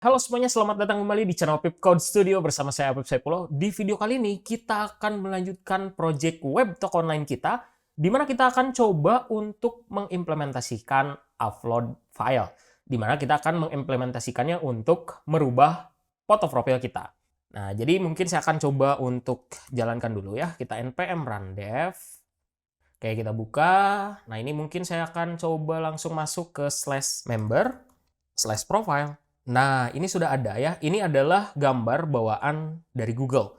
Halo semuanya, selamat datang kembali di channel Pip Code Studio bersama saya Pip Saipulo. Di video kali ini kita akan melanjutkan project web toko online kita, di mana kita akan coba untuk mengimplementasikan upload file, di mana kita akan mengimplementasikannya untuk merubah foto profil kita. Nah, jadi mungkin saya akan coba untuk jalankan dulu ya. Kita npm run dev. Oke, kita buka. Nah, ini mungkin saya akan coba langsung masuk ke /member/profile. Nah, ini sudah ada ya. Ini adalah gambar bawaan dari Google.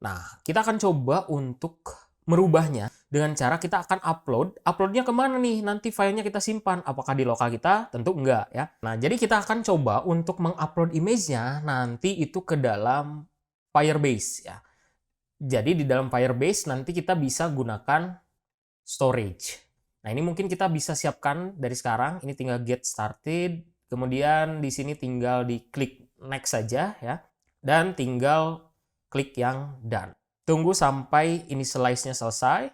Nah, kita akan coba untuk merubahnya dengan cara kita akan upload. Uploadnya kemana nih? Nanti filenya kita simpan. Apakah di lokal kita? Tentu enggak ya. Nah, jadi kita akan coba untuk mengupload image-nya nanti itu ke dalam Firebase ya. Jadi di dalam Firebase nanti kita bisa gunakan storage. Nah, ini mungkin kita bisa siapkan dari sekarang. Ini tinggal get started. Kemudian di sini tinggal diklik next saja ya. Dan tinggal klik yang done. Tunggu sampai initialize-nya selesai.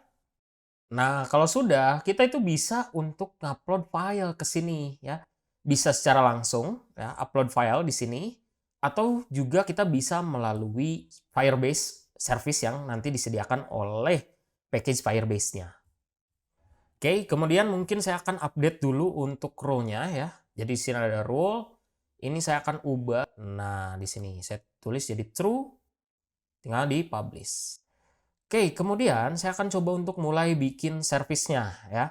Nah, kalau sudah, kita itu bisa untuk upload file ke sini ya. Bisa secara langsung ya, upload file di sini atau juga kita bisa melalui Firebase service yang nanti disediakan oleh package Firebase-nya. Oke, kemudian mungkin saya akan update dulu untuk row-nya ya. Jadi di sini ada row. Ini saya akan ubah. Nah, di sini saya tulis jadi true. Tinggal di publish. Oke, kemudian saya akan coba untuk mulai bikin service-nya ya.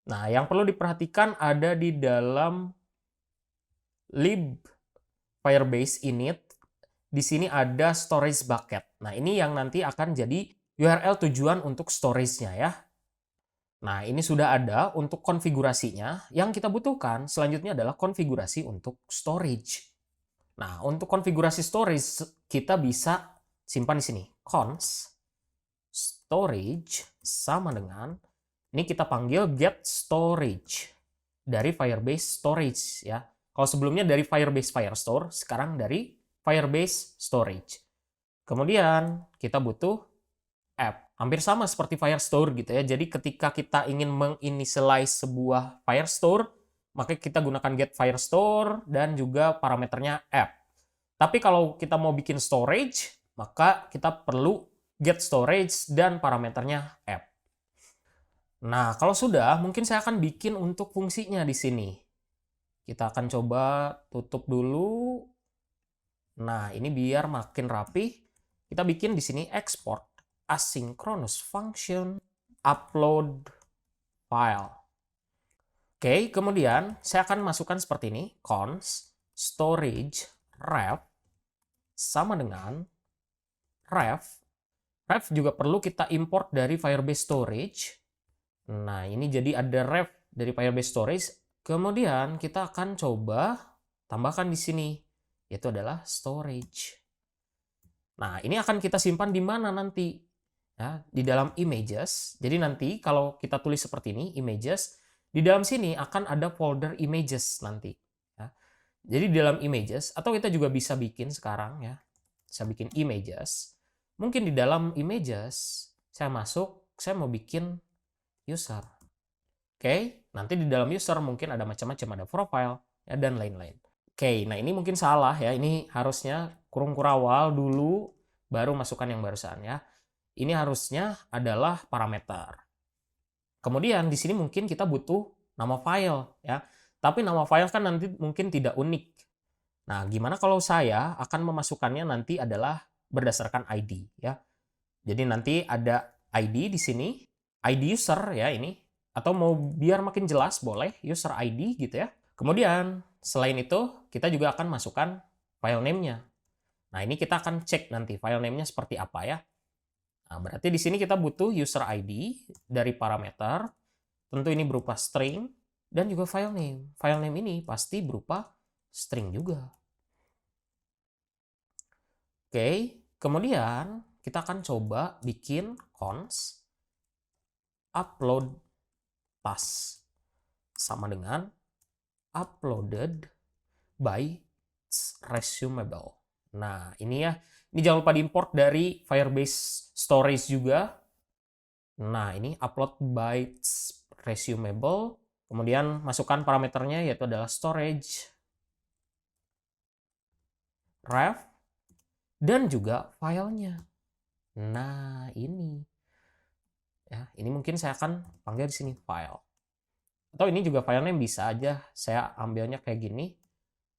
Nah, yang perlu diperhatikan ada di dalam lib Firebase init. Di sini ada storage bucket. Nah, ini yang nanti akan jadi URL tujuan untuk storage-nya ya. Nah, ini sudah ada untuk konfigurasinya. Yang kita butuhkan selanjutnya adalah konfigurasi untuk storage. Nah, untuk konfigurasi storage kita bisa simpan di sini. Const storage sama dengan ini kita panggil get storage dari Firebase storage ya. Kalau sebelumnya dari Firebase Firestore, sekarang dari Firebase storage. Kemudian kita butuh app. Hampir sama seperti Firestore gitu ya. Jadi ketika kita ingin menginitialize sebuah Firestore, maka kita gunakan get Firestore dan juga parameternya app. Tapi kalau kita mau bikin storage, maka kita perlu get storage dan parameternya app. Nah, kalau sudah, mungkin saya akan bikin untuk fungsinya di sini. Kita akan coba tutup dulu. Nah, ini biar makin rapi. Kita bikin di sini export asynchronous function upload file. Oke, kemudian saya akan masukkan seperti ini, const storage ref sama dengan ref. Ref juga perlu kita import dari Firebase storage. Nah, ini jadi ada ref dari Firebase storage. Kemudian kita akan coba tambahkan di sini, yaitu adalah storage. Nah, ini akan kita simpan di mana nanti? Ya, di dalam images. Jadi nanti kalau kita tulis seperti ini, images, di dalam sini akan ada folder images nanti. Ya. Jadi di dalam images, atau kita juga bisa bikin sekarang ya, bisa bikin images. Mungkin di dalam images, saya masuk, saya mau bikin user. Oke, nanti di dalam user mungkin ada macam-macam, ada profile, ya, dan lain-lain. Oke, nah ini mungkin salah ya, ini harusnya kurung kurawal dulu, baru masukkan yang barusan ya. Ini harusnya adalah parameter. Kemudian di sini mungkin kita butuh nama file ya. Tapi nama file kan nanti mungkin tidak unik. Nah, gimana kalau saya akan memasukkannya nanti adalah berdasarkan ID ya. Jadi nanti ada ID di sini, ID user ya ini, atau mau biar makin jelas boleh user ID gitu ya. Kemudian selain itu kita juga akan masukkan file name-nya. Nah, ini kita akan cek nanti file name-nya seperti apa ya. Nah, berarti di sini kita butuh user ID dari parameter. Tentu ini berupa string dan juga file name. File name ini pasti berupa string juga. Oke, kemudian kita akan coba bikin const upload task sama dengan uploaded by resumable. Nah, ini ya. Ini jangan lupa diimport dari Firebase storage juga. Nah, ini upload by resumable. Kemudian masukkan parameternya yaitu adalah storage. ref, dan juga filenya. Nah, ini. Ya, ini mungkin saya akan panggil di sini file. Atau ini juga filenya bisa aja saya ambilnya kayak gini.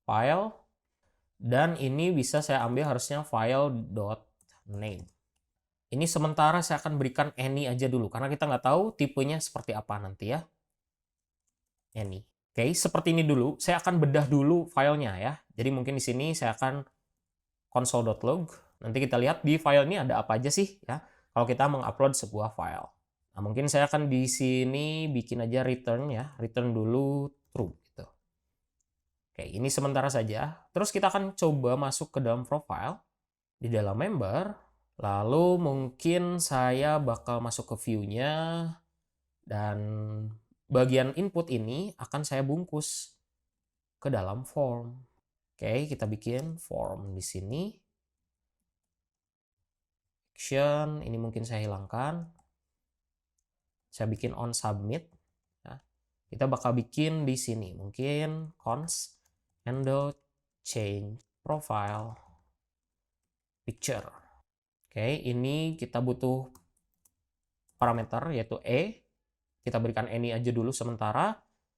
File, dan ini bisa saya ambil harusnya file.name. Ini sementara saya akan berikan any aja dulu, karena kita nggak tahu tipenya seperti apa nanti ya. Any. Oke, seperti ini dulu. Saya akan bedah dulu filenya ya. Jadi mungkin di sini saya akan console.log. Nanti kita lihat di file ini ada apa aja sih ya. Kalau kita mengupload sebuah file. Nah, mungkin saya akan di sini bikin aja return ya. Return dulu true gitu. Oke, ini sementara saja. Terus kita akan coba masuk ke dalam profile. Di dalam member. Lalu mungkin saya bakal masuk ke view-nya. Dan bagian input ini akan saya bungkus ke dalam form. Oke, kita bikin form di sini. Action, ini mungkin saya hilangkan. Saya bikin on submit. Nah, kita bakal bikin di sini. Mungkin const handle change profile picture. Oke, ini kita butuh parameter yaitu e. Kita berikan any aja dulu sementara.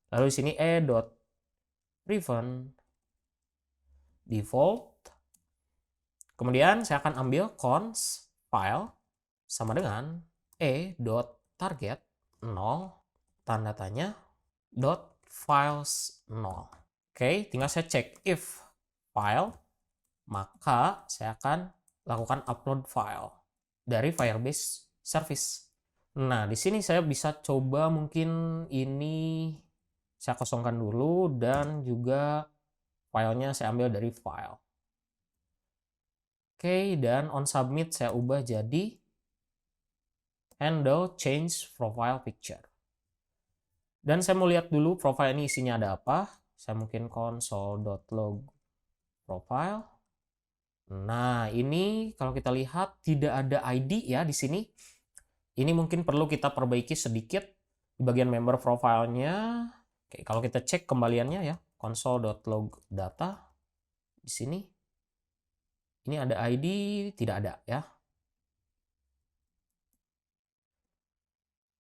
Lalu di sini e.prevent default. Kemudian saya akan ambil const file sama dengan e.target 0 tanda tanya .files 0. Oke, tinggal saya cek if file, maka saya akan lakukan upload file dari Firebase service. Nah, di sini saya bisa coba mungkin ini saya kosongkan dulu dan juga filenya saya ambil dari file. Oke, dan on submit saya ubah jadi handle change profile picture. Dan saya mau lihat dulu profile ini isinya ada apa. Saya mungkin console.log profile. Nah, ini kalau kita lihat tidak ada ID ya di sini. Ini mungkin perlu kita perbaiki sedikit di bagian member profile-nya. Oke, kalau kita cek kembaliannya ya, console.log data di sini. Ini ada ID, tidak ada ya.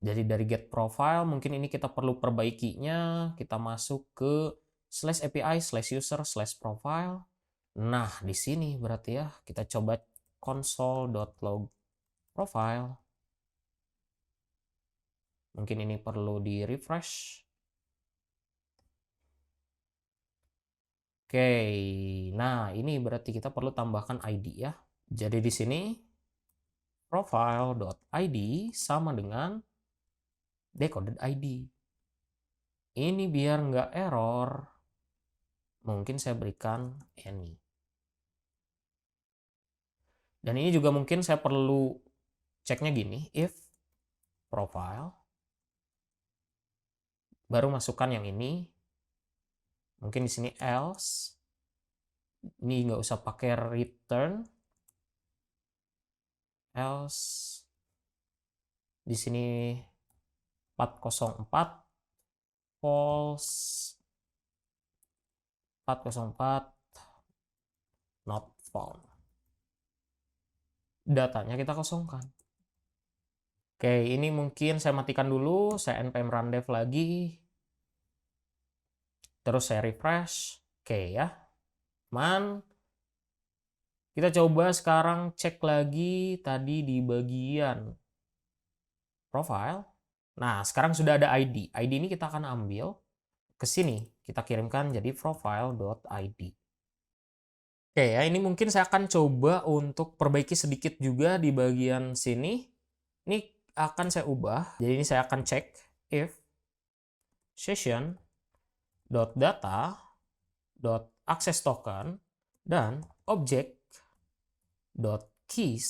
Jadi dari get profile mungkin ini kita perlu perbaikinya. Kita masuk ke /API/user/profile. Nah, di sini berarti ya kita coba console.log profile. Mungkin ini perlu di refresh. Oke, nah ini berarti kita perlu tambahkan ID ya. Jadi di sini profile.id sama dengan decoded ID. Ini biar nggak error, mungkin saya berikan any. Dan ini juga mungkin saya perlu ceknya gini, if profile, baru masukkan yang ini. Mungkin di sini else, ini nggak usah pakai return, else, di sini 404, false, 404, not found. Datanya kita kosongkan. Oke, ini mungkin saya matikan dulu, saya npm run dev lagi. Terus saya refresh. Oke ya. Kita coba sekarang cek lagi tadi di bagian profile. Nah, sekarang sudah ada ID. ID ini kita akan ambil ke sini. Kita kirimkan jadi profile.id. Oke ya, ini mungkin saya akan coba untuk perbaiki sedikit juga di bagian sini. Ini akan saya ubah. Jadi ini saya akan cek if session.data.access token dan object.keys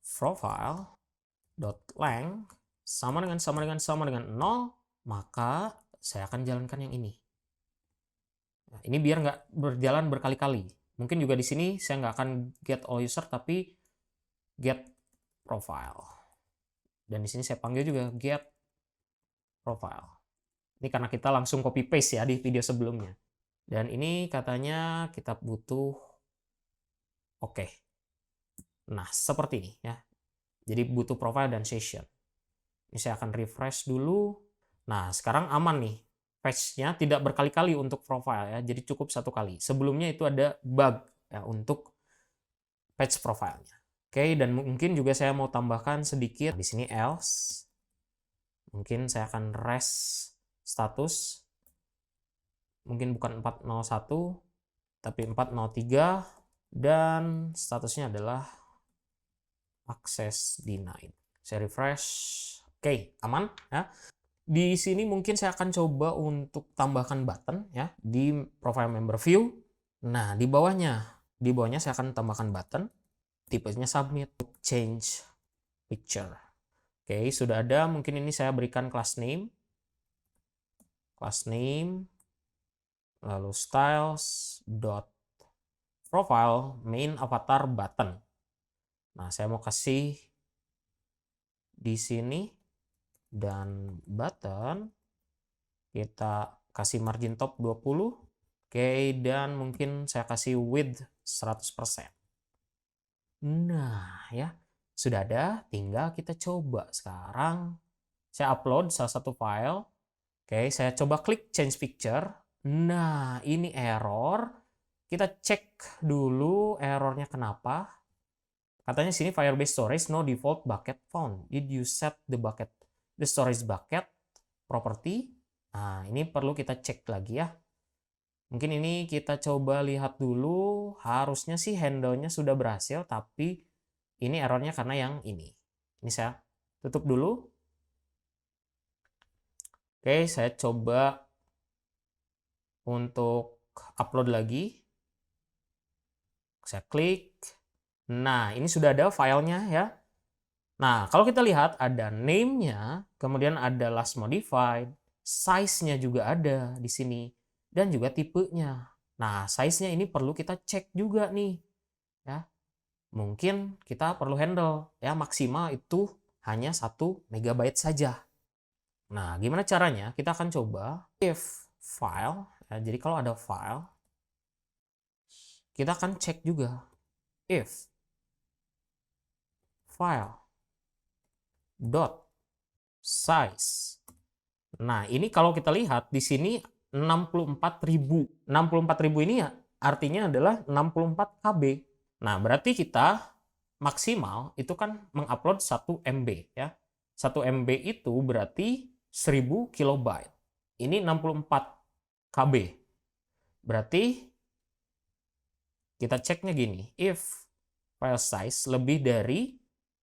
profile.length sama dengan 0, maka saya akan jalankan yang ini. Nah, ini biar nggak berjalan berkali-kali. Mungkin juga di sini saya nggak akan get all user, tapi get profile. Dan di sini saya panggil juga get profile. Ini karena kita langsung copy paste ya di video sebelumnya. Dan ini katanya kita butuh Oke. Nah, seperti ini ya. Jadi butuh profile dan session. Ini saya akan refresh dulu. Nah, sekarang aman nih. Patch-nya tidak berkali-kali untuk profile ya. Jadi cukup satu kali. Sebelumnya itu ada bug ya untuk patch profilenya. Oke, dan mungkin juga saya mau tambahkan sedikit di sini else. Mungkin saya akan rest status. Mungkin bukan 401 tapi 403 dan statusnya adalah access denied. Saya refresh. Oke, aman ya. Di sini mungkin saya akan coba untuk tambahkan button ya di profile member view. Nah, di bawahnya saya akan tambahkan button. Tipenya submit, change picture. Oke, sudah ada. Mungkin ini saya berikan class name. Class name lalu styles dot profile main avatar button. Nah, saya mau kasih di sini dan button kita kasih margin top 20. Oke, dan mungkin saya kasih width 100%. Nah, ya. Sudah ada, tinggal kita coba sekarang. Saya upload salah satu file. Oke, saya coba klik change picture. Nah, ini error. Kita cek dulu errornya kenapa. Katanya sini Firebase storage no default bucket found. Did you set the storage bucket property? Nah, ini perlu kita cek lagi ya. Mungkin ini kita coba lihat dulu. Harusnya sih handle-nya sudah berhasil, tapi ini errornya karena yang ini. Ini saya tutup dulu. Oke, saya coba untuk upload lagi. Saya klik. Nah, ini sudah ada filenya ya. Nah, kalau kita lihat ada name-nya, kemudian ada last modified, size-nya juga ada di sini, dan juga tipenya. Nah, size-nya ini perlu kita cek juga nih. Ya. Mungkin kita perlu handle ya maksimal itu hanya 1 MB saja. Nah, gimana caranya? Kita akan coba if file. Ya, jadi kalau ada file, kita akan cek juga if file dot size. Nah, ini kalau kita lihat di sini 64.000. 64.000 ini ya artinya adalah 64 KB. Nah, berarti kita maksimal itu kan mengupload 1 MB ya. 1 MB itu berarti 1000 kilobyte. Ini 64 KB. Berarti kita ceknya gini, if file size lebih dari,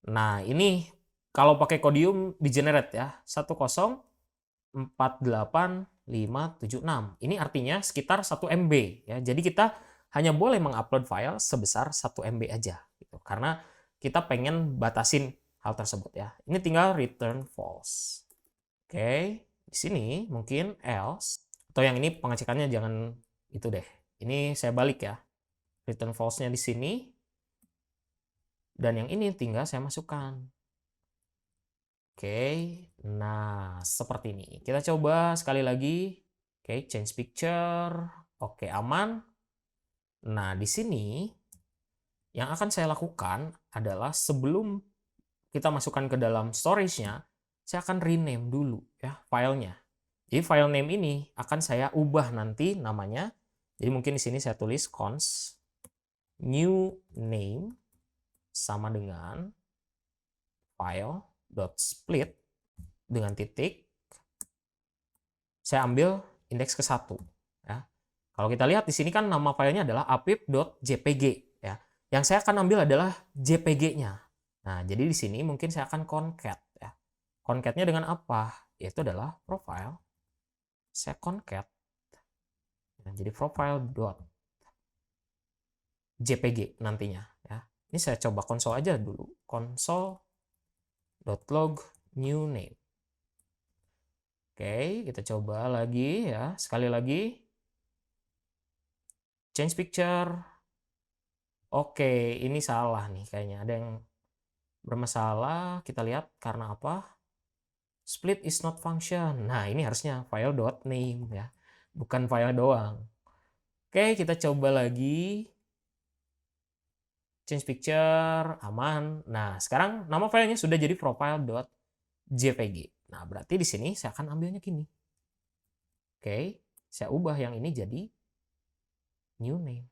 nah ini kalau pakai Codium di generate ya, 1048576. Ini artinya sekitar 1 MB ya. Jadi kita hanya boleh mengupload file sebesar 1 MB aja gitu. Karena kita pengen batasin hal tersebut ya. Ini tinggal return false. Oke, di sini mungkin else atau yang ini pengecekannya jangan itu deh. Ini saya balik ya. Return false-nya di sini. Dan yang ini tinggal saya masukkan. Oke, nah seperti ini. Kita coba sekali lagi. Oke, change picture. Oke, aman. Nah, di sini yang akan saya lakukan adalah sebelum kita masukkan ke dalam storage-nya, saya akan rename dulu ya filenya. Jadi file name ini akan saya ubah nanti namanya. Jadi mungkin di sini saya tulis const new name sama dengan file.split dengan titik. Saya ambil indeks ke-1 ya. Kalau kita lihat di sini kan nama filenya adalah apip.jpg ya. Yang saya akan ambil adalah JPG-nya. Nah, jadi di sini mungkin saya akan concat ya. Concatnya dengan apa? Yaitu adalah profile. Saya concat. Nah, jadi profile.jpg nantinya ya. Ini saya coba konsol aja dulu. Console.log new name. Oke, kita coba lagi ya. Sekali lagi. Change picture. Oke, ini salah nih kayaknya. Ada yang bermasalah. Kita lihat karena apa? Split is not function. Nah, ini harusnya file.name ya. Bukan file doang. Oke, kita coba lagi. change picture, aman. Nah, sekarang nama filenya sudah jadi profile.jpg. Nah, berarti di sini saya akan ambilnya gini. Oke, saya ubah yang ini jadi new name.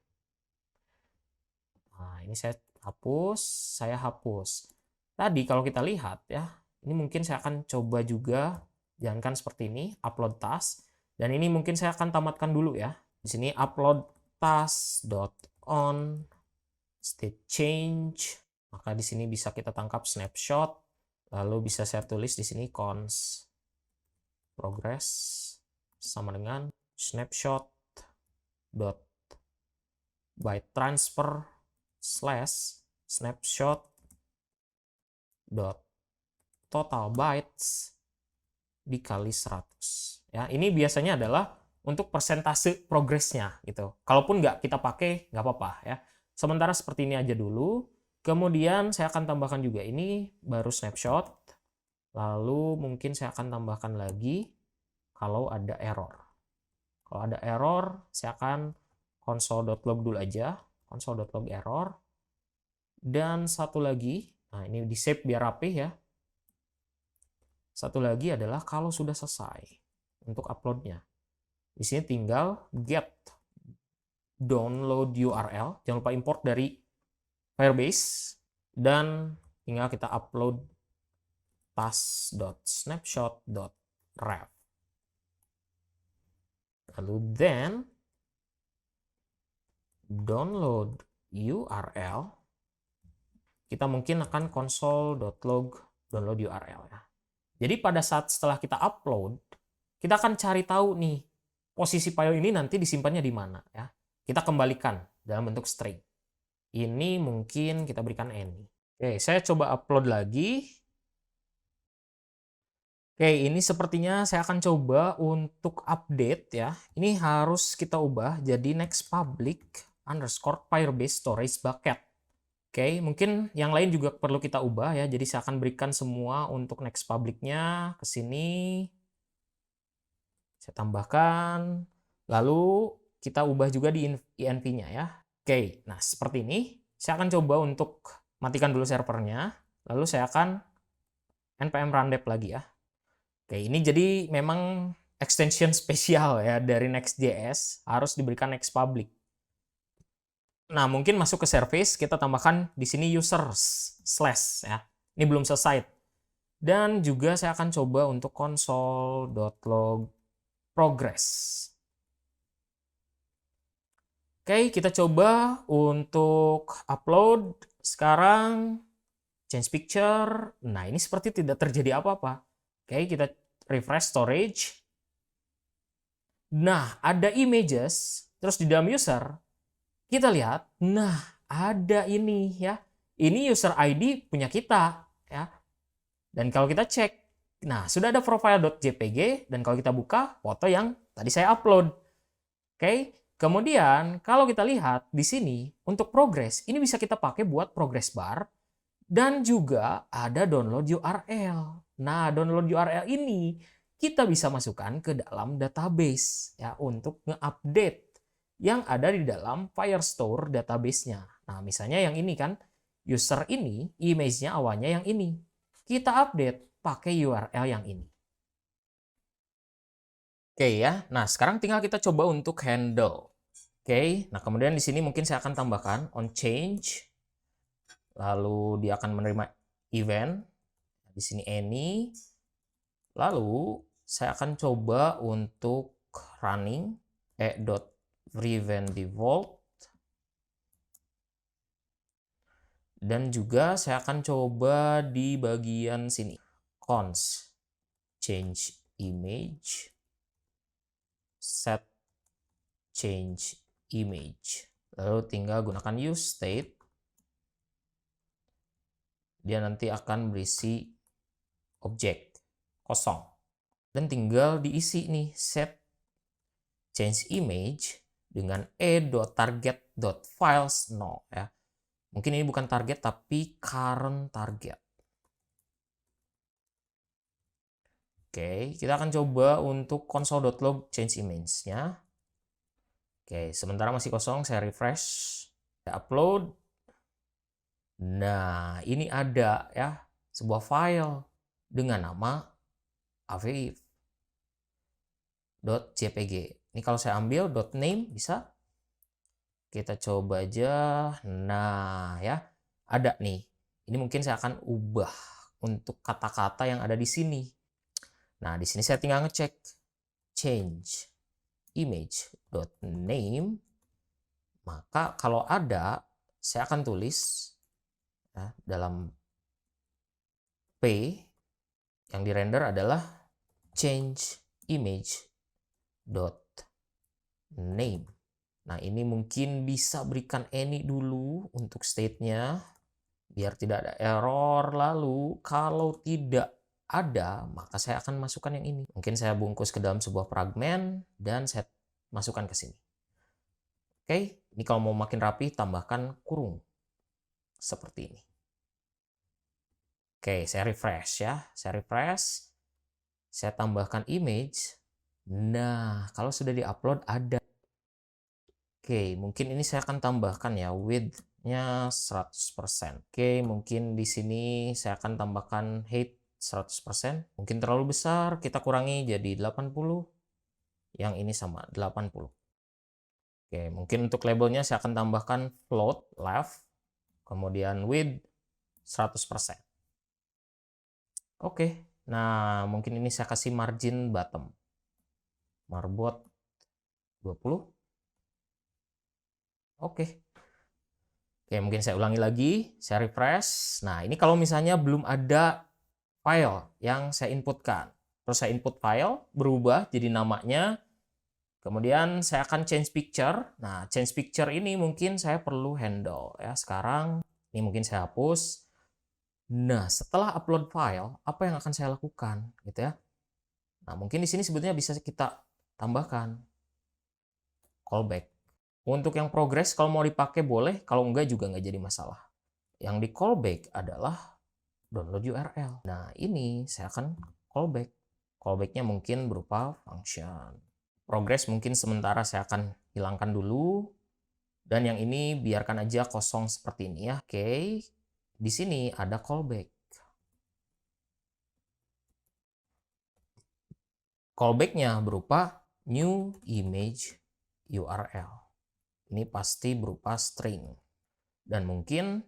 Nah, ini saya hapus. Tadi kalau kita lihat ya, ini mungkin saya akan coba juga jangankan seperti ini, upload task. Dan ini mungkin saya akan tamatkan dulu ya. Di sini upload task.on state change. Maka di sini bisa kita tangkap snapshot. Lalu bisa saya tulis di sini cons progress sama dengan snapshot dot byte transfer slash snapshot dot total bytes dikali 100 ya. Ini biasanya adalah untuk persentase progresnya gitu. Kalaupun nggak kita pakai nggak apa-apa ya. Sementara seperti ini aja dulu. Kemudian saya akan tambahkan juga ini baru snapshot. Lalu mungkin saya akan tambahkan lagi kalau ada error. Kalau ada error saya akan console.log dulu aja. Console.log error. Dan satu lagi, nah ini di save biar rapih ya. Satu lagi adalah kalau sudah selesai untuk uploadnya. Di sini tinggal get download URL. Jangan lupa import dari Firebase. Dan tinggal kita upload task.snapshot.ref. Lalu then download URL. Kita mungkin akan console.log download URL ya. Jadi pada saat setelah kita upload, kita akan cari tahu nih posisi file ini nanti disimpannya di mana ya. Kita kembalikan dalam bentuk string. Ini mungkin kita berikan any. Oke, saya coba upload lagi. Oke, ini sepertinya saya akan coba untuk update ya. Ini harus kita ubah jadi next public underscore firebase storage bucket. Oke, mungkin yang lain juga perlu kita ubah ya. Jadi saya akan berikan semua untuk next public-nya ke sini. Saya tambahkan. Lalu kita ubah juga di env-nya ya. Oke, nah seperti ini. Saya akan coba untuk matikan dulu servernya. Lalu saya akan npm run dev lagi ya. Oke, ini jadi memang extension spesial ya dari Next.js. Harus diberikan next public. Nah, mungkin masuk ke service, kita tambahkan di sini users slash ya. Ini belum selesai. Dan juga saya akan coba untuk console.log progress. Oke, kita coba untuk upload. Sekarang change picture. Nah, ini seperti tidak terjadi apa-apa. Oke, kita refresh storage. Nah, ada images. Terus di dalam user, kita lihat, nah ada ini ya. Ini user ID punya kita ya. Dan kalau kita cek, nah sudah ada profile.jpg dan kalau kita buka foto yang tadi saya upload. Oke. Kemudian kalau kita lihat di sini untuk progress, ini bisa kita pakai buat progress bar dan juga ada download URL. Nah, download URL ini kita bisa masukkan ke dalam database ya untuk nge-update yang ada di dalam Firestore database-nya. Nah, misalnya yang ini kan, user ini, image-nya awalnya yang ini. Kita update pakai URL yang ini. Oke ya, nah sekarang tinggal kita coba untuk handle. Oke, nah kemudian di sini mungkin saya akan tambahkan on change. Lalu dia akan menerima event. Di sini any. Lalu saya akan coba untuk running prevent default dan juga saya akan coba di bagian sini cons change image set change image, lalu tinggal gunakan use state, dia nanti akan berisi objek kosong dan tinggal diisi nih set change image dengan e.target.files no ya. Mungkin ini bukan target tapi current target. Oke, kita akan coba untuk console.log change image-nya. Oke, sementara masih kosong, saya refresh, saya upload. Nah, ini ada ya, sebuah file dengan nama aveif.jpg. Ini kalau saya ambil .name bisa. Kita coba aja. Nah, ya. Ada nih. Ini mungkin saya akan ubah untuk kata-kata yang ada di sini. Nah, di sini saya tinggal ngecek change image.name. Maka kalau ada, saya akan tulis ya, dalam P yang dirender adalah change image.name. Nah, ini mungkin bisa berikan any dulu untuk state-nya biar tidak ada error. Lalu kalau tidak ada, maka saya akan masukkan yang ini. Mungkin saya bungkus ke dalam sebuah fragment dan saya masukkan ke sini. Oke, ini kalau mau makin rapi tambahkan kurung seperti ini. Oke, saya refresh ya. Saya refresh. Saya tambahkan image. Nah, kalau sudah diupload ada. Oke, mungkin ini saya akan tambahkan ya width-nya 100%. Oke, mungkin di sini saya akan tambahkan height 100%. Mungkin terlalu besar, kita kurangi jadi 80. Yang ini sama 80. Oke, mungkin untuk labelnya saya akan tambahkan float left, kemudian width 100%. Oke, nah mungkin ini saya kasih margin bottom. Marbot 20. Oke. Oke, mungkin saya ulangi lagi, saya refresh. Nah, ini kalau misalnya belum ada file yang saya inputkan. Terus saya input file, berubah jadi namanya. Kemudian saya akan change picture. Nah, change picture ini mungkin saya perlu handle ya. Sekarang ini mungkin saya hapus. Nah, setelah upload file, apa yang akan saya lakukan gitu ya? Nah, mungkin di sini sebetulnya bisa kita tambahkan callback. Untuk yang progress kalau mau dipakai boleh, kalau enggak juga nggak jadi masalah. Yang di callback adalah download URL. Nah, ini saya akan callback. Callbacknya mungkin berupa function. Progress mungkin sementara saya akan hilangkan dulu. Dan yang ini biarkan aja kosong seperti ini ya. Oke, di sini ada callback. Callbacknya berupa new image URL. Ini pasti berupa string. Dan mungkin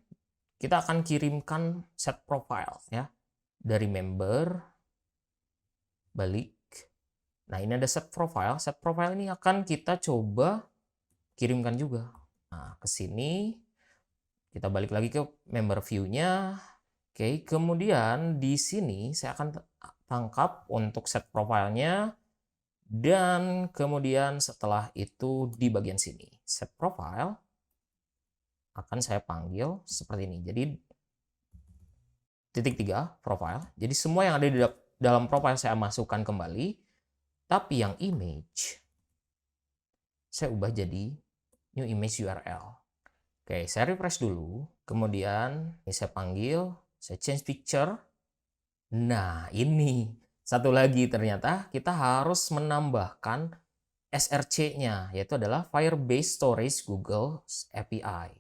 kita akan kirimkan set profile ya. Dari member, balik. Nah, ini ada set profile. Set profile ini akan kita coba kirimkan juga. Nah, ke sini kita balik lagi ke member view-nya. Oke, kemudian di sini saya akan tangkap untuk set profile-nya. Dan kemudian setelah itu di bagian sini, set profile akan saya panggil seperti ini. Jadi titik 3 profile. Jadi semua yang ada di dalam profile saya masukkan kembali. Tapi yang image saya ubah jadi new image URL. Oke, saya refresh dulu. Kemudian ini saya panggil, saya change picture. Nah, ini satu lagi ternyata kita harus menambahkan SRC-nya, yaitu adalah Firebase Storage Google API.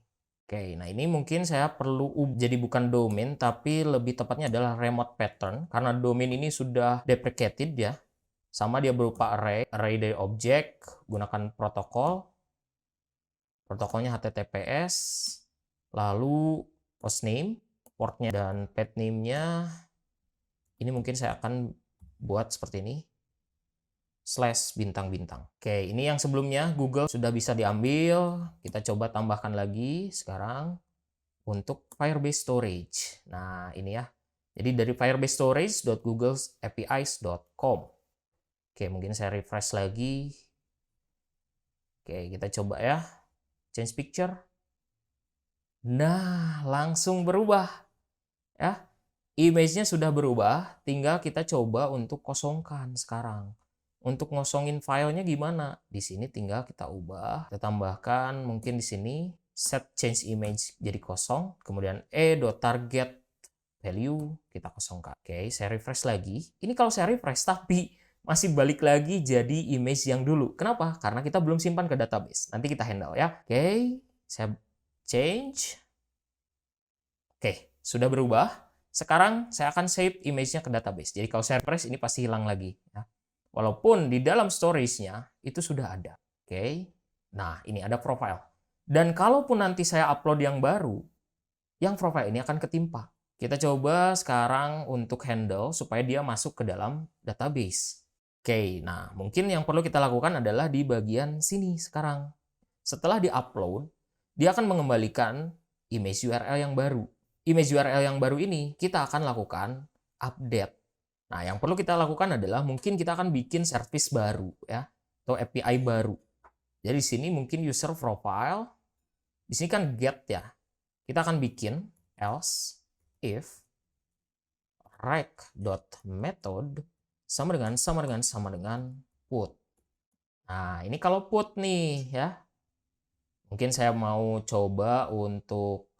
Oke, nah ini mungkin saya perlu jadi bukan domain, tapi lebih tepatnya adalah remote pattern, karena domain ini sudah deprecated ya. Sama dia berupa array dari objek, gunakan protokol. Protokolnya HTTPS, lalu hostname, portnya, dan pet name-nya. Ini mungkin saya akan buat seperti ini. /bintang-bintang. Oke, ini yang sebelumnya Google sudah bisa diambil. Kita coba tambahkan lagi sekarang untuk Firebase Storage. Nah, ini ya. Jadi dari firebase-storage.googleapis.com. Oke, mungkin saya refresh lagi. Oke, kita coba ya. Change picture. Nah, langsung berubah. Ya. Image-nya sudah berubah, tinggal kita coba untuk kosongkan sekarang. Untuk ngosongin filenya gimana? Di sini tinggal kita ubah, kita tambahkan mungkin di sini set change image jadi kosong, kemudian e.target value kita kosongkan. Oke, saya refresh lagi. Ini kalau saya refresh tapi masih balik lagi jadi image yang dulu. Kenapa? Karena kita belum simpan ke database. Nanti kita handle ya. Oke, saya change. Oke, sudah berubah. Sekarang saya akan save image-nya ke database. Jadi kalau saya refresh ini pasti hilang lagi. Ya. Walaupun di dalam storage-nya itu sudah ada. Oke, nah ini ada profile. Dan kalaupun nanti saya upload yang baru, yang profile ini akan ketimpa. Kita coba sekarang untuk handle supaya dia masuk ke dalam database. Oke, nah mungkin yang perlu kita lakukan adalah di bagian sini sekarang. Setelah di-upload, dia akan mengembalikan image URL yang baru. Image URL yang baru ini kita akan lakukan update. Nah, yang perlu kita lakukan adalah mungkin kita akan bikin service baru ya, atau API baru. Jadi di sini mungkin user profile, di sini kan get ya. Kita akan bikin else if rec.method sama dengan put. Nah, ini kalau put nih ya. Mungkin saya mau coba untuk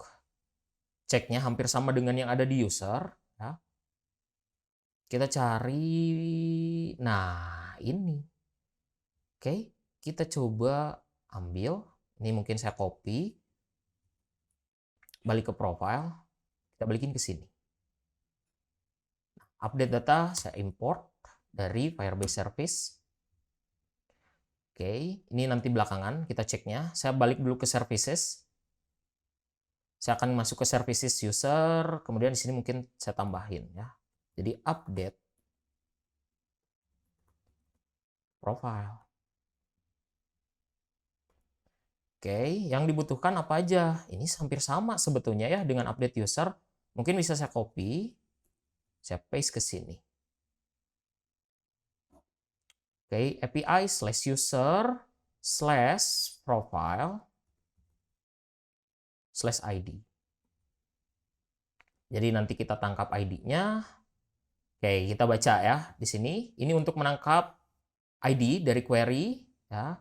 ceknya hampir sama dengan yang ada di user ya. Kita cari, nah ini. Oke, kita coba ambil, ini mungkin saya copy, balik ke profile, kita balikin ke sini. Update data, saya import dari Firebase Service. Oke, ini nanti belakangan kita ceknya. Saya balik dulu ke Services. Saya akan masuk ke Services User, kemudian di sini mungkin saya tambahin ya. Jadi update profile. Oke, yang dibutuhkan apa aja? Ini hampir sama sebetulnya ya dengan update user. Mungkin bisa saya copy, saya paste ke sini. Oke, API slash user slash profile slash ID. Jadi nanti kita tangkap ID-nya. Oke, kita baca ya di sini. Ini untuk menangkap ID dari query ya.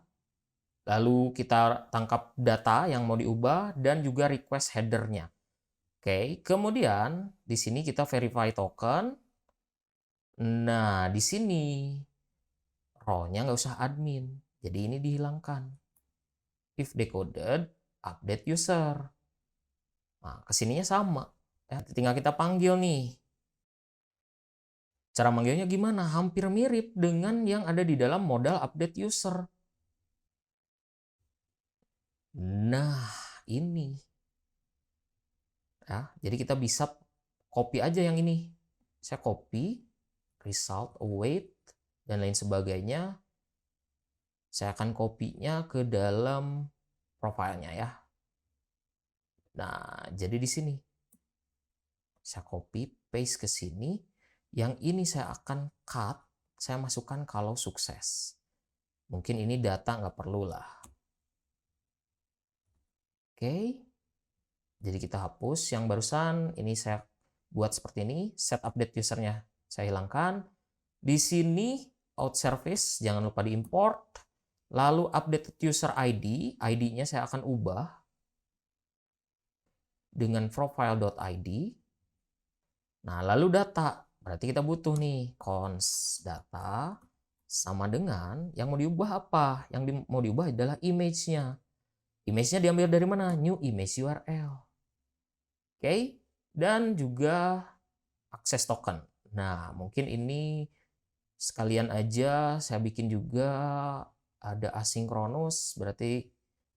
Lalu kita tangkap data yang mau diubah dan juga request header-nya. Oke, kemudian di sini kita verify token. Nah, di sini row-nya nggak usah admin. Jadi ini dihilangkan. If decoded, update user. Nah, kesininya sama. Ya, tinggal kita panggil nih. Cara manggilnya gimana? Hampir mirip dengan yang ada di dalam modal update user. Nah, ini. Ya, jadi kita bisa copy aja yang ini. Saya copy, result, await, dan lain sebagainya. Saya akan copy-nya ke dalam profilnya ya. Nah, jadi di sini. Saya copy, paste ke sini. Yang ini saya akan cut, saya masukkan kalau sukses. Mungkin ini data nggak perlu lah. Oke. Jadi kita hapus yang barusan, ini saya buat seperti ini, set update usernya saya hilangkan. Di sini out service, jangan lupa diimport. Lalu update user ID, ID-nya saya akan ubah dengan profile.id. Nah, lalu data. Berarti kita butuh nih const data sama dengan yang mau diubah apa? Yang mau diubah adalah image-nya. Image-nya diambil dari mana? New image URL. Oke, dan juga akses token. Nah, mungkin ini sekalian aja saya bikin juga ada asynchronous, berarti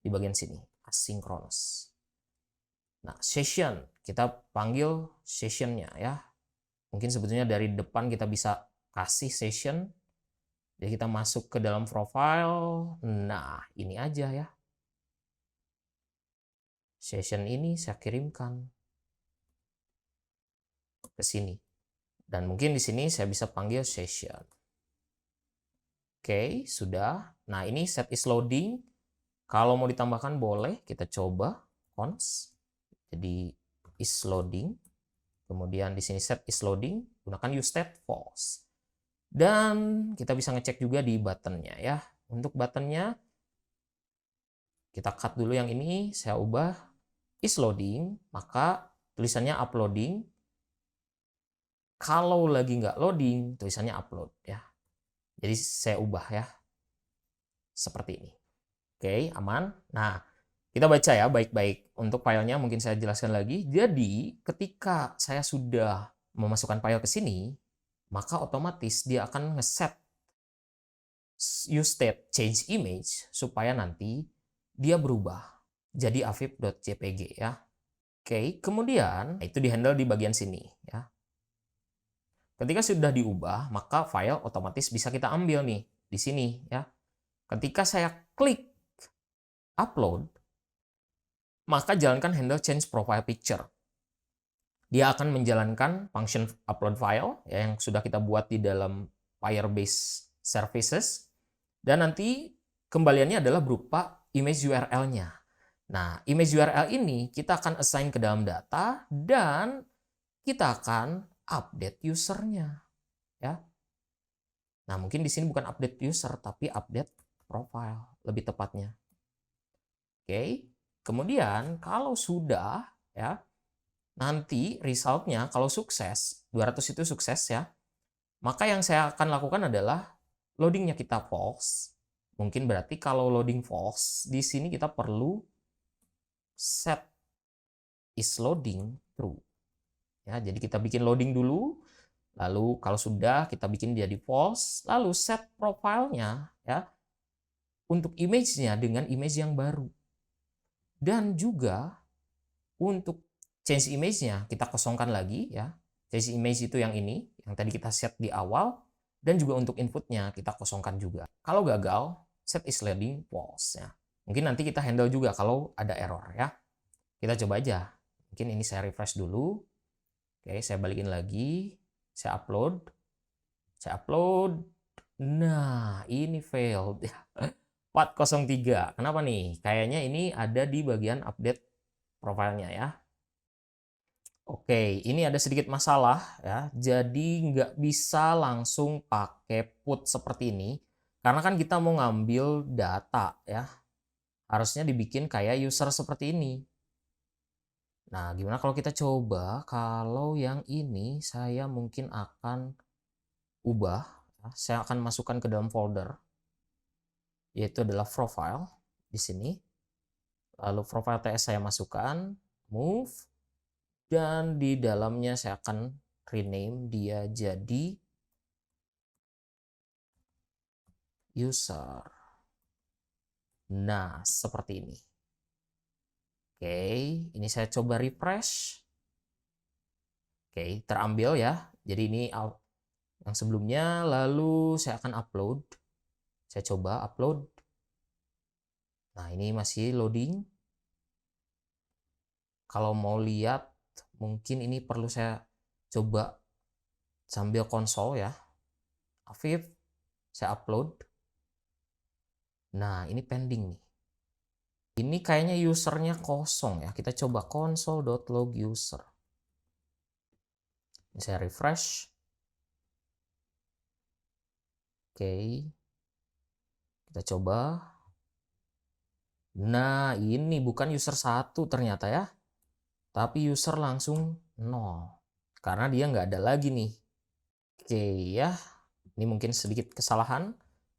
di bagian sini, asynchronous. Nah, session, kita panggil sessionnya ya. Mungkin sebetulnya dari depan kita bisa kasih session. Jadi kita masuk ke dalam profile. Nah, ini aja ya. Session ini saya kirimkan ke sini. Dan mungkin di sini saya bisa panggil session. Oke, sudah. Nah, ini set is loading. Kalau mau ditambahkan boleh, kita coba const. Jadi is loading. Kemudian di sini set is loading, gunakan use state false. Dan kita bisa ngecek juga di buttonnya ya. Untuk buttonnya, kita cut dulu yang ini, saya ubah is loading, maka tulisannya uploading. Kalau lagi nggak loading, tulisannya upload ya. Jadi saya ubah ya. Seperti ini. Oke, aman. Nah, Kita baca ya baik-baik. Untuk filenya mungkin saya jelaskan lagi. Jadi, ketika saya sudah memasukkan file ke sini, maka otomatis dia akan ngeset use state change image supaya nanti dia berubah jadi avib.jpg ya. Oke, kemudian itu dihandle di bagian sini ya. Ketika sudah diubah, maka file otomatis bisa kita ambil nih di sini ya. Ketika saya klik upload, maka jalankan handle change profile picture. Dia akan menjalankan function upload file ya, yang sudah kita buat di dalam Firebase Services, dan nanti kembaliannya adalah berupa image URL-nya. Nah, image URL ini kita akan assign ke dalam data dan kita akan update usernya ya. Nah, mungkin di sini bukan update user tapi update profile lebih tepatnya. Oke. Kemudian kalau sudah ya, nanti resultnya kalau sukses, 200 itu sukses ya, maka yang saya akan lakukan adalah loadingnya kita false. Mungkin berarti kalau loading false, di sini kita perlu set is loading true. Ya, jadi kita bikin loading dulu, lalu kalau sudah kita bikin jadi false, lalu set profilnya ya untuk image-nya dengan image yang baru. Dan juga untuk change image-nya kita kosongkan lagi ya. Change image itu yang ini, yang tadi kita set di awal, dan juga untuk inputnya kita kosongkan juga. Kalau gagal, set is loading false ya. Mungkin nanti kita handle juga kalau ada error ya. Kita coba aja. Mungkin ini saya refresh dulu. Oke, saya balikin lagi. Saya upload. Saya upload. Nah, ini failed. 403. Kenapa nih? Kayaknya ini ada di bagian update profilnya ya. Oke, ini ada sedikit masalah ya. Jadi nggak bisa langsung pakai put seperti ini. Karena kan kita mau ngambil data ya. Harusnya dibikin kayak user seperti ini. Nah, gimana kalau kita coba, kalau yang ini saya mungkin akan ubah. Ya. Saya akan masukkan ke dalam folder, yaitu adalah profile di sini. Lalu profile TS saya masukkan, move, dan di dalamnya saya akan rename dia jadi user. Nah, seperti ini. Oke, ini saya coba refresh. Oke, terambil ya. Jadi ini yang sebelumnya, lalu saya akan upload. Saya coba upload. Nah, ini masih loading. Kalau mau lihat, mungkin ini perlu saya coba sambil konsol ya. Afif, saya upload. Nah, ini pending nih. Ini kayaknya usernya kosong ya. Kita coba console.log user. Ini saya refresh. Oke. Kita coba. Nah, ini bukan user 1 ternyata ya. Tapi user langsung 0. Karena dia nggak ada lagi nih. Oke ya. Ini mungkin sedikit kesalahan.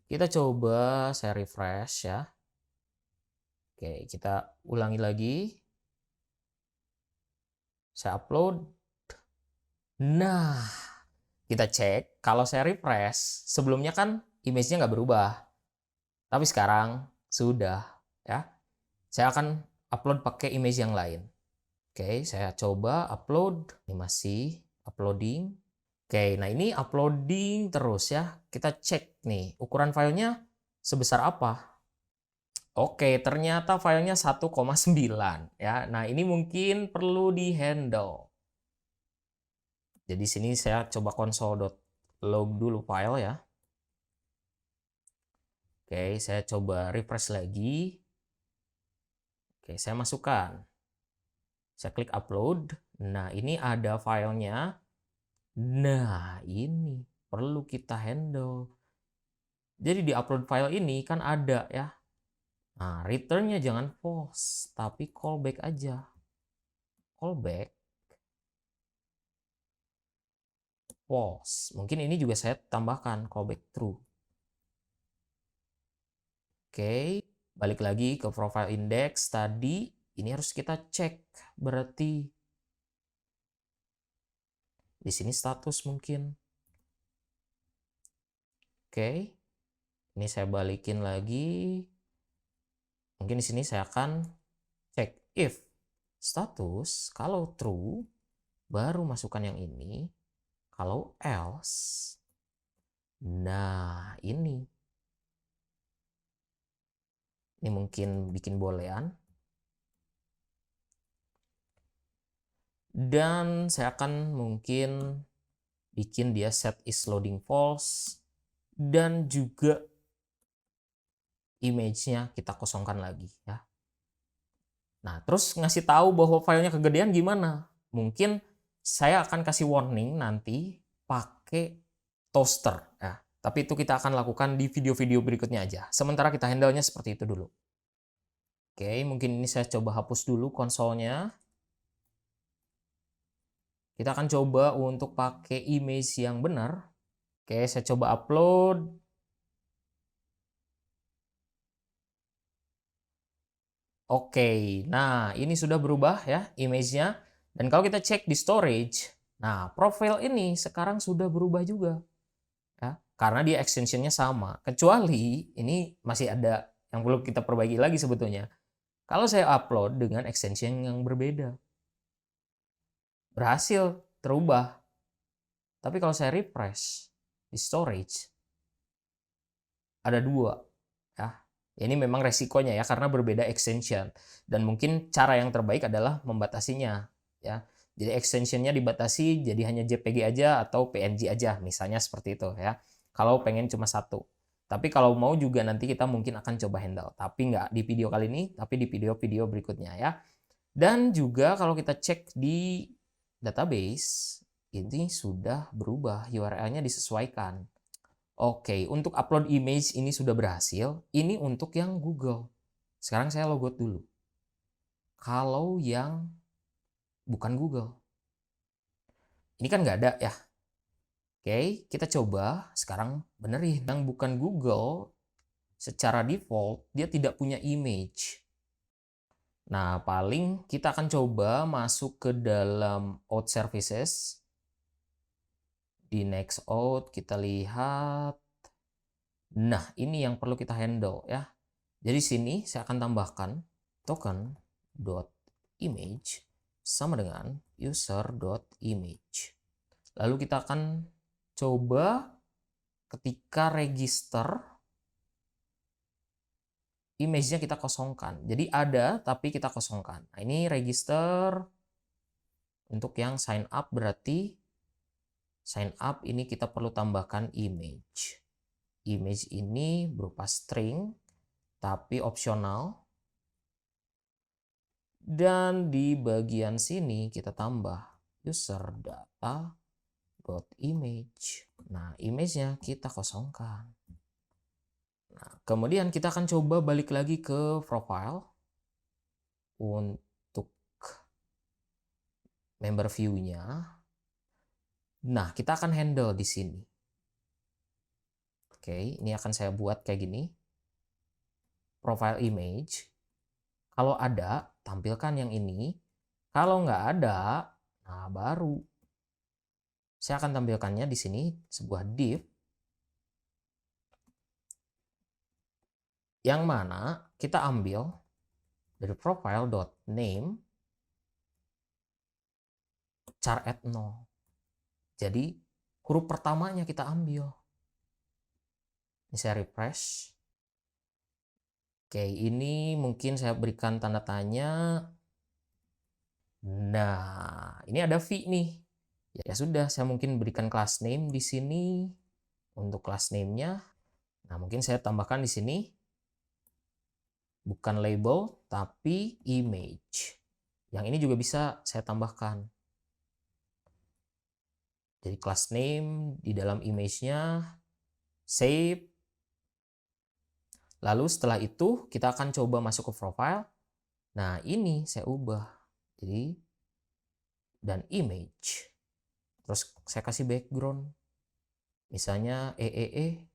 Kita coba saya refresh ya. Oke, kita ulangi lagi. Saya upload. Nah, kita cek. Kalau saya refresh, sebelumnya kan image-nya nggak berubah. Tapi sekarang sudah ya. Saya akan upload pakai image yang lain. Oke, saya coba upload. Ini masih uploading. Oke, nah ini uploading terus ya. Kita cek nih, ukuran filenya sebesar apa. Oke, ternyata filenya 1,9 ya. Nah, ini mungkin perlu di-handle. Jadi sini saya coba console.log dulu file ya. Oke, saya coba refresh lagi. Oke, saya masukkan. Saya klik upload. Nah, ini ada filenya. Nah, ini perlu kita handle. Jadi di upload file ini kan ada ya. Nah, returnnya jangan false, tapi callback aja. Callback false. Mungkin ini juga saya tambahkan callback true. Oke. Balik lagi ke profile index tadi, ini harus kita cek. Berarti di sini status mungkin. Oke. Ini saya balikin lagi. Mungkin di sini saya akan cek if status, kalau true baru masukkan yang ini, kalau else. Nah, ini mungkin bikin boolean. Dan saya akan mungkin bikin dia set is loading false, dan juga image-nya kita kosongkan lagi ya. Nah, terus ngasih tahu bahwa filenya kegedean gimana? Mungkin saya akan kasih warning nanti pakai toaster ya. Tapi itu kita akan lakukan di video-video berikutnya aja. Sementara kita handle-nya seperti itu dulu. Oke, mungkin ini saya coba hapus dulu konsolnya. Kita akan coba untuk pakai image yang benar. Oke, saya coba upload. Oke, nah ini sudah berubah ya image-nya. Dan kalau kita cek di storage, nah profile ini sekarang sudah berubah juga. Ya, karena dia extension-nya sama. Kecuali ini masih ada yang perlu kita perbaiki lagi sebetulnya. Kalau saya upload dengan extension yang berbeda, berhasil terubah. Tapi kalau saya refresh di storage, ada dua. Ya, ini memang resikonya ya karena berbeda extension, dan mungkin cara yang terbaik adalah membatasinya ya. Jadi extensionnya dibatasi jadi hanya JPG aja atau PNG aja misalnya seperti itu ya. Kalau pengen cuma satu. Tapi kalau mau juga nanti kita mungkin akan coba handle. Tapi nggak di video kali ini, tapi di video-video berikutnya ya. Dan juga kalau kita cek di database, ini sudah berubah, URL-nya disesuaikan. Oke, untuk upload image ini sudah berhasil. Ini untuk yang Google. Sekarang saya logout dulu. Kalau yang bukan Google, ini kan nggak ada ya. Oke, kita coba sekarang benerin. Yang bukan Google, secara default dia tidak punya image. Nah, paling kita akan coba masuk ke dalam out services. Di next out kita lihat. Nah, ini yang perlu kita handle ya. Jadi sini saya akan tambahkan token.image sama dengan user.image. Lalu kita akan coba ketika register, image-nya kita kosongkan. Jadi ada tapi kita kosongkan. Nah, ini register untuk yang sign up, berarti sign up ini kita perlu tambahkan image. Image ini berupa string tapi opsional. Dan di bagian sini kita tambah user data.image. Nah, image-nya kita kosongkan. Nah, kemudian kita akan coba balik lagi ke profile untuk member view-nya. Nah, kita akan handle di sini. Oke, ini akan saya buat kayak gini. Profile image. Kalau ada, tampilkan yang ini. Kalau nggak ada, nah baru saya akan tampilkannya di sini sebuah div yang mana kita ambil dari profile.name char at 0. Jadi huruf pertamanya kita ambil. Ini saya refresh. Oke, ini mungkin saya berikan tanda tanya. Nah, ini ada V nih. Ya sudah, saya mungkin berikan class name di sini untuk class name-nya. Nah, mungkin saya tambahkan di sini bukan label tapi image. Yang ini juga bisa saya tambahkan. Jadi class name di dalam image-nya, save. Lalu setelah itu kita akan coba masuk ke profile. Nah, ini saya ubah. Jadi dan image. Terus saya kasih background. Misalnya EEE.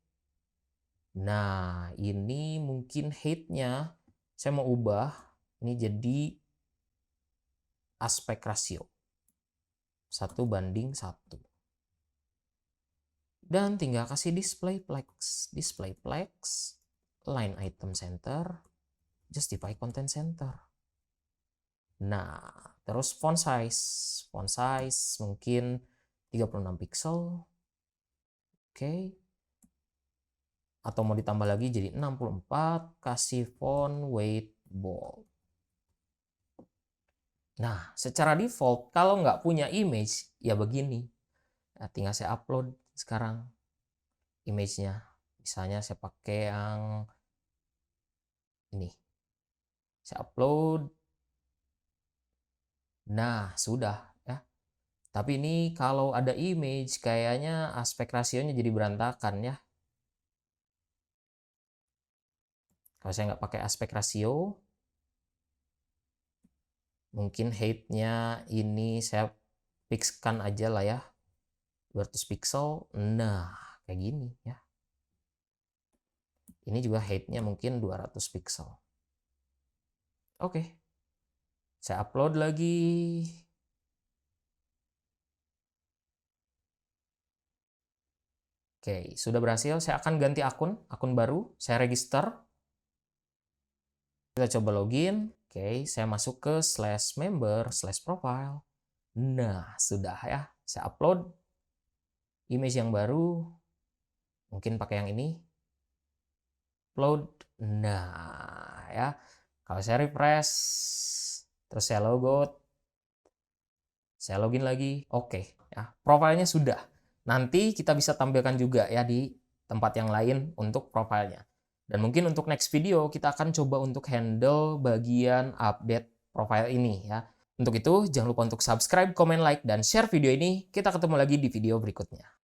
Nah, ini mungkin height-nya saya mau ubah ini jadi aspek rasio 1:1. Dan tinggal kasih display plex, line item center, justify content center. Nah, terus font size mungkin 36 pixel. Oke. Atau mau ditambah lagi jadi 64, kasih font weight bold. Nah, secara default kalau nggak punya image ya begini. Nah, tinggal saya upload sekarang image-nya. Misalnya saya pakai yang ini. Saya upload. Nah, sudah ya. Tapi ini kalau ada image kayaknya aspek rasionya jadi berantakan ya. Kalau saya nggak pakai aspek rasio, mungkin height-nya ini saya fixkan aja lah ya. 200 pixel. Nah, kayak gini ya. Ini juga height-nya mungkin 200 pixel. Oke. Saya upload lagi. Oke, sudah berhasil. Saya akan ganti akun baru. Saya register. Kita coba login. Oke, saya masuk ke /member/profile. Nah, sudah ya. Saya upload image yang baru. Mungkin pakai yang ini. Upload. Nah, ya. Kalau saya refresh, terus saya logout, saya login lagi. Oke, ya. Profilnya sudah. Nanti kita bisa tampilkan juga ya di tempat yang lain untuk profilnya. Dan mungkin untuk next video kita akan coba untuk handle bagian update profile ini ya. Untuk itu jangan lupa untuk subscribe, comment, like, dan share video ini. Kita ketemu lagi di video berikutnya.